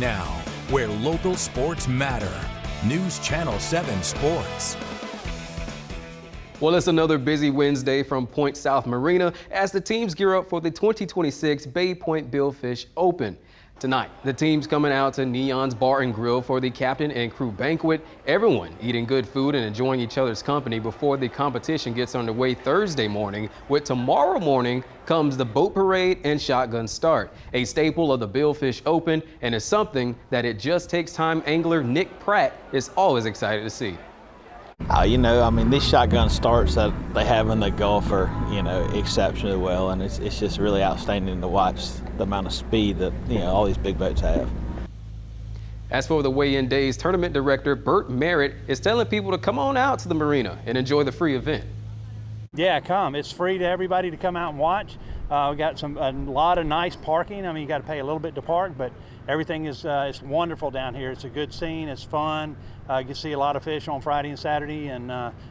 now, where local sports matter. News Channel 7 Sports. Well, it's another busy Wednesday from Point South Marina as the teams gear up for the 2026 Bay Point Billfish Open. Tonight, the team's coming out to Neon's Bar and Grill for the captain and crew banquet. Everyone eating good food and enjoying each other's company before the competition gets underway Thursday morning. With tomorrow morning comes the boat parade and shotgun start, a staple of the Billfish Open, and is something that It Just Takes Time angler Nick Pratt is always excited to see. These shotgun starts that they have in the Gulf are, exceptionally well, and it's just really outstanding to watch the amount of speed that, all these big boats have. As for the weigh-in days, tournament director Bert Merritt is telling people to come on out to the marina and enjoy the free event. Yeah, come. It's free to everybody to come out and watch. We got a lot of nice parking. You got to pay a little bit to park, but everything is it's wonderful down here. It's a good scene. It's fun. You can see a lot of fish on Friday and Saturday, and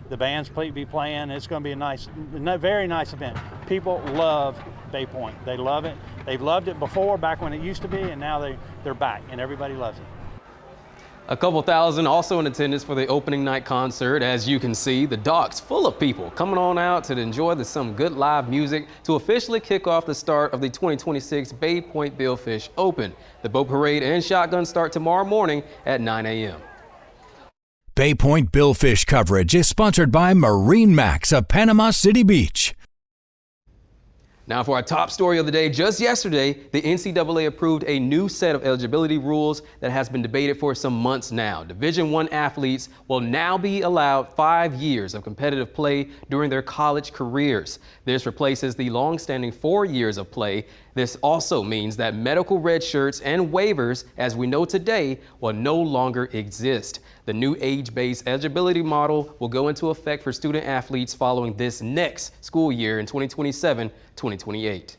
the bands be playing. It's going to be a very nice event. People love Bay Point. They love it. They've loved it before, back when it used to be, and now they're back, and everybody loves it. A couple thousand also in attendance for the opening night concert. As you can see, the dock's full of people coming on out to enjoy some good live music to officially kick off the start of the 2026 Bay Point Billfish Open. The boat parade and shotgun start tomorrow morning at 9 a.m. Bay Point Billfish coverage is sponsored by Marine Max of Panama City Beach. Now for our top story of the day, just yesterday, the NCAA approved a new set of eligibility rules that has been debated for some months now. Division I athletes will now be allowed 5 years of competitive play during their college careers. This replaces the long-standing 4 years of play. This also means that medical red shirts and waivers, as we know today, will no longer exist. The new age-based eligibility model will go into effect for student athletes following this next school year in 2027-2028.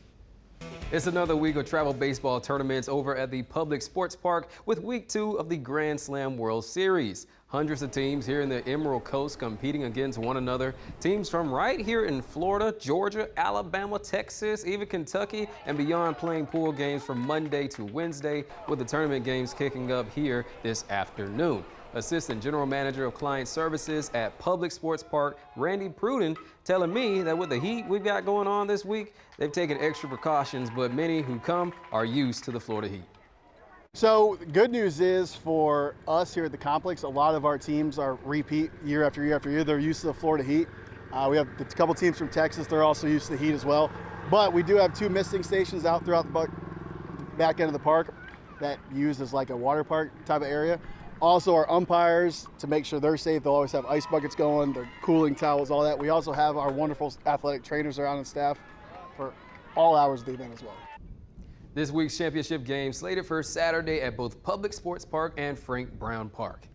It's another week of travel baseball tournaments over at the Public Sports Park with week 2 of the Grand Slam World Series. Hundreds of teams here in the Emerald Coast competing against one another. Teams from right here in Florida, Georgia, Alabama, Texas, even Kentucky, and beyond playing pool games from Monday to Wednesday, with the tournament games kicking up here this afternoon. Assistant General Manager of Client Services at Public Sports Park, Randy Pruden, telling me that with the heat we've got going on this week, they've taken extra precautions, but many who come are used to the Florida heat. So good news is for us here at the complex, a lot of our teams are repeat year after year after year. They're used to the Florida heat. We have a couple teams from Texas. They're also used to the heat as well. But we do have 2 misting stations out throughout the back end of the park that use as like a water park type of area. Also our umpires, to make sure they're safe, they'll always have ice buckets going, their cooling towels, all that. We also have our wonderful athletic trainers around on staff for all hours of the event as well. This week's championship game slated for Saturday at both Public Sports Park and Frank Brown Park.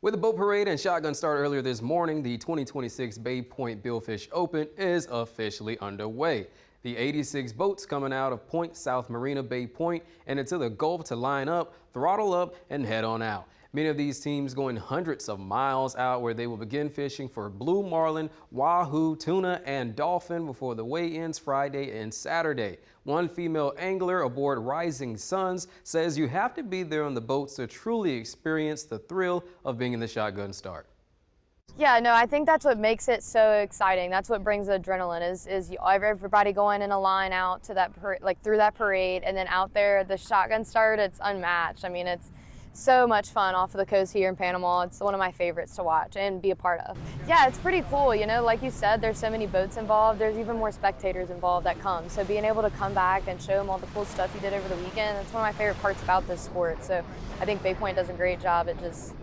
With the boat parade and shotgun start earlier this morning, the 2026 Bay Point Billfish Open is officially underway. The 86 boats coming out of Point South Marina, Bay Point, and into the Gulf to line up, throttle up, and head on out. Many of these teams going hundreds of miles out where they will begin fishing for blue marlin, wahoo, tuna, and dolphin before the weigh-ins Friday and Saturday. One female angler aboard Rising Suns says you have to be there on the boats to truly experience the thrill of being in the shotgun start. Yeah, no, I think that's what makes it so exciting. That's what brings the adrenaline is everybody going in a line out to that through that parade, and then out there the shotgun start. It's unmatched. It's so much fun off of the coast here in Panama. It's one of my favorites to watch and be a part of. Yeah, it's pretty cool. Like you said, there's so many boats involved. There's even more spectators involved that come. So being able to come back and show them all the cool stuff you did over the weekend, that's one of my favorite parts about this sport. So I think Bay Point does a great job at just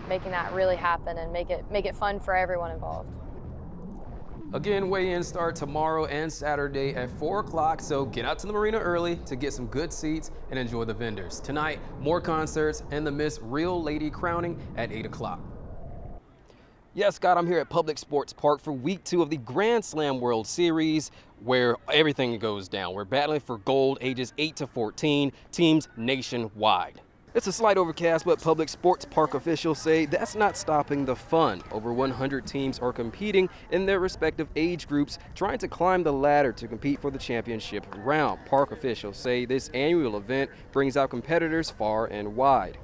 making that really happen and make it fun for everyone involved. Again, weigh-ins start tomorrow and Saturday at 4 o'clock, so get out to the marina early to get some good seats and enjoy the vendors. Tonight, more concerts and the Miss Real Lady crowning at 8 o'clock. Yes, Scott, I'm here at Public Sports Park for week 2 of the Grand Slam World Series, where everything goes down. We're battling for gold, ages 8 to 14, teams nationwide. It's a slight overcast, but public sports park officials say that's not stopping the fun. Over 100 teams are competing in their respective age groups, trying to climb the ladder to compete for the championship round. Park officials say this annual event brings out competitors far and wide.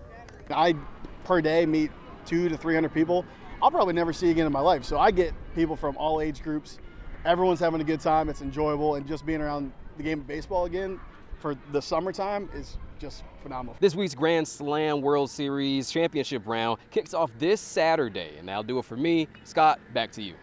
I, per day, meet 200 to 300 people I'll probably never see again in my life. So I get people from all age groups. Everyone's having a good time. It's enjoyable, and just being around the game of baseball again for the summertime is just phenomenal. This week's Grand Slam World Series championship round kicks off this Saturday, and that'll do it for me. Scott, back to you.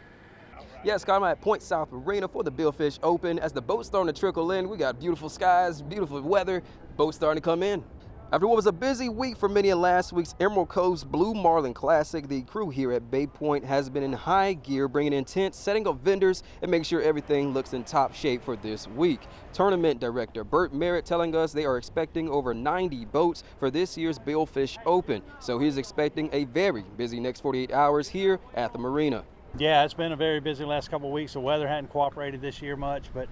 Yeah, Scott, I'm at Point South Marina for the Billfish Open. As the boat's starting to trickle in, we got beautiful skies, beautiful weather, boats starting to come in. After what was a busy week for many in last week's Emerald Coast Blue Marlin Classic, the crew here at Bay Point has been in high gear, bringing in tents, setting up vendors, and making sure everything looks in top shape for this week. Tournament director Bert Merritt telling us they are expecting over 90 boats for this year's Billfish Open. So he's expecting a very busy next 48 hours here at the marina. Yeah, it's been a very busy last couple of weeks. The weather hadn't cooperated this year much, but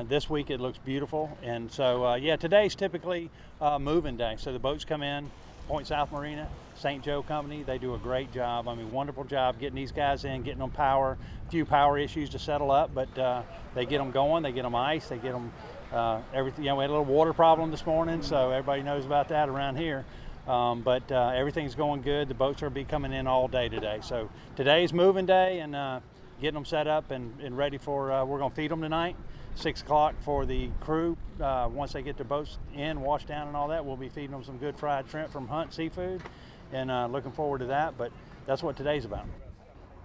this week it looks beautiful. And so, yeah, today's typically moving day. So the boats come in, Point South Marina, St. Joe Company. They do a great job. I mean, wonderful job getting these guys in, getting them power. A few power issues to settle up, but they get them going. They get them ice. They get them everything. You know, we had a little water problem this morning, so everybody knows about that around here. But everything's going good. The boats will be coming in all day today. So today's moving day and getting them set up and ready for, we're going to feed them tonight, 6 o'clock for the crew. Once they get their boats in, washed down and all that, we'll be feeding them some good fried shrimp from Hunt Seafood, and looking forward to that. But that's what today's about.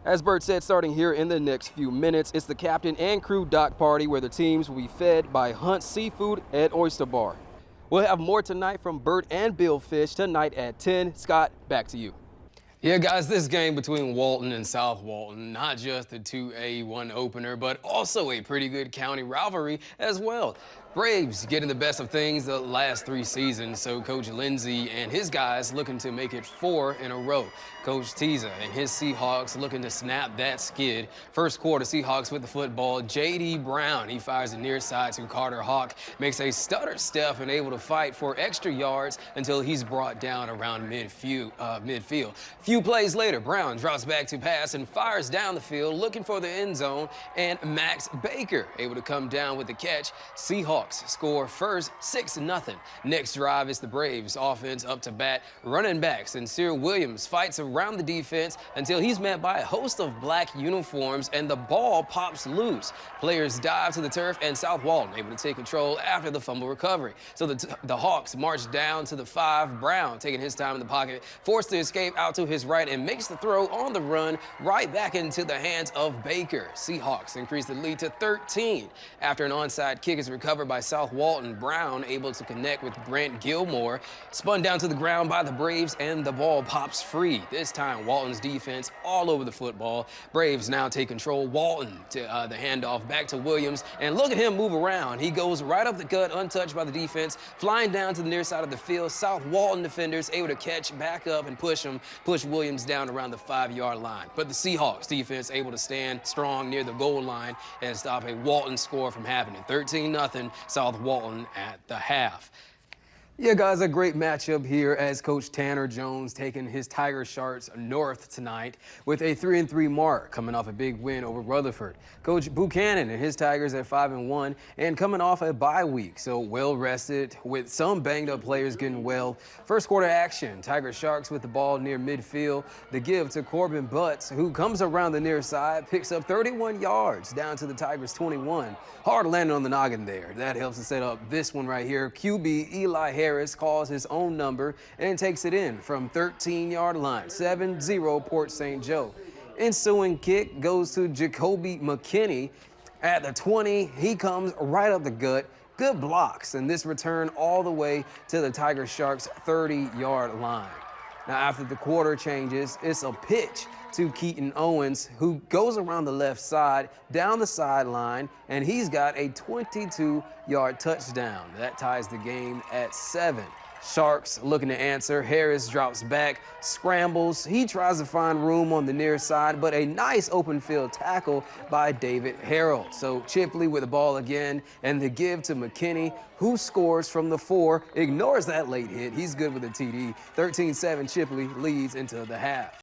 As Bert said, starting here in the next few minutes, it's the captain and crew dock party where the teams will be fed by Hunt Seafood and Oyster Bar. We'll have more tonight from Bert and Billfish tonight at 10. Scott, back to you. Yeah, guys, this game between Walton and South Walton, not just a 2A1 opener, but also a pretty good county rivalry as well. Braves getting the best of things the last 3 seasons, so Coach Lindsey and his guys looking to make it 4 in a row. Coach Teza and his Seahawks looking to snap that skid. First quarter, Seahawks with the football. J.D. Brown, he fires the near side to Carter Hawk, makes a stutter step and able to fight for extra yards until he's brought down around midfield. Few plays later, Brown drops back to pass and fires down the field looking for the end zone, and Max Baker able to come down with the catch. Seahawks score first, 6-0. Next drive is the Braves offense up to bat. Running back Sincere Williams fights around the defense until he's met by a host of black uniforms and the ball pops loose. Players dive to the turf and South Walton able to take control after the fumble recovery. So the Hawks march down to the 5. Brown taking his time in the pocket, forced to escape out to his right and makes the throw on the run right back into the hands of Baker. Seahawks increase the lead to 13 after an onside kick is recovered by South Walton. Brown able to connect with Grant Gilmore, spun down to the ground by the Braves, and the ball pops free. This time, Walton's defense all over the football. Braves now take control. Walton to the handoff back to Williams, and look at him move around. He goes right up the gut, untouched by the defense, flying down to the near side of the field. South Walton defenders able to catch back up and push Williams down around the 5-yard line. But the Seahawks defense able to stand strong near the goal line and stop a Walton score from happening. 13-0. South Walton at the half. Yeah, guys, a great matchup here as Coach Tanner Jones taking his Tiger Sharks north tonight with a 3-3 mark, coming off a big win over Rutherford. Coach Buchanan and his Tigers at 5-1 and coming off a bye week, so well rested with some banged up players getting well. First quarter action, Tiger Sharks with the ball near midfield. The give to Corbin Butts, who comes around the near side, picks up 31 yards down to the Tigers 21. Hard landing on the noggin there. That helps to set up this one right here. QB Eli Harris calls his own number and takes it in from 13-yard line. 7-0 Port St. Joe. Ensuing kick goes to Jacoby McKinney at the 20. He comes right up the gut. Good blocks, and this return all the way to the Tiger Sharks' 30-yard line. Now, after the quarter changes, it's a pitch to Keaton Owens, who goes around the left side, down the sideline, and he's got a 22-yard touchdown. That ties the game at 7. Sharks looking to answer. Harris drops back, scrambles. He tries to find room on the near side, but a nice open field tackle by David Harrell. So Chipley with the ball again, and the give to McKinney, who scores from the 4, ignores that late hit. He's good with a TD. 13-7, Chipley leads into the half.